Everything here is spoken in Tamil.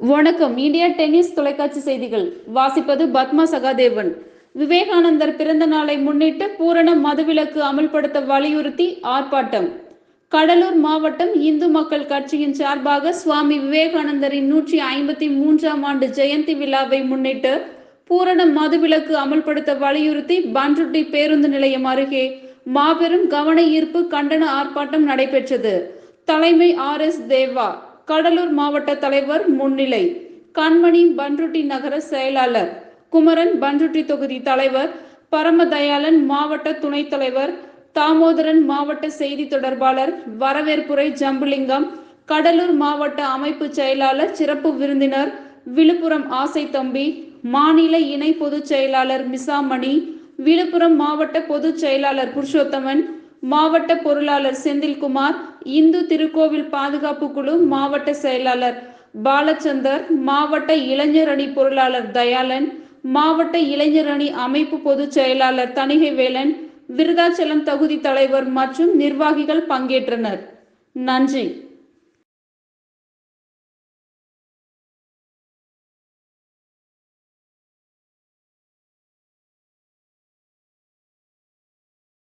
வணக்கம். இந்தியா டென்னிஸ் தொலைக்காட்சி செய்திகள் வாசிப்பது பத்மா சகாதேவன். விவேகானந்தர் பிறந்த நாளை முன்னிட்டு பூரண மதுவிலக்கு அமல்படுத்த வலியுறுத்தி ஆர்ப்பாட்டம். கடலூர் மாவட்டம் இந்து மக்கள் கட்சியின் சார்பாக சுவாமி விவேகானந்தரின் 153ஆம் ஆண்டு ஜெயந்தி விழாவை முன்னிட்டு பூரண மதுவிலக்கு அமல்படுத்த வலியுறுத்தி பண்ருட்டி பேருந்து நிலையம் அருகே மாபெரும் கவன ஈர்ப்பு கண்டன ஆர்ப்பாட்டம் நடைபெற்றது. தலைமை RS தேவா, கடலூர் மாவட்ட தலைவர் முன்னிலை, கண்மணி பண்ருட்டி நகர செயலாளர், குமரன் பண்ருட்டி தொகுதி தலைவர், பரமதயாளன் மாவட்ட துணைத் தலைவர், தாமோதரன் மாவட்ட செய்தி தொடர்பாளர், வரவேற்புரை ஜம்புலிங்கம், கடலூர் மாவட்ட அமைப்பு செயலாளர், சிறப்பு விருந்தினர் விழுப்புரம் ஆசை தம்பி, மாநில இணை பொதுச் செயலாளர் மிசாமணி, விழுப்புரம் மாவட்ட பொதுச் செயலாளர் புருஷோத்தமன், மாவட்ட பொருளாளர் செந்தில்குமார், இந்து திருக்கோவில் பாதுகாப்பு குழு மாவட்ட செயலாளர் பாலச்சந்தர், மாவட்ட இளைஞர் அணி பொருளாளர் தயாளன், மாவட்ட இளைஞர் அணி அமைப்பு பொதுச் செயலாளர் தணிகைவேலன், விருதாச்சலம் தொகுதி தலைவர் மற்றும் நிர்வாகிகள் பங்கேற்றனர். நன்றி.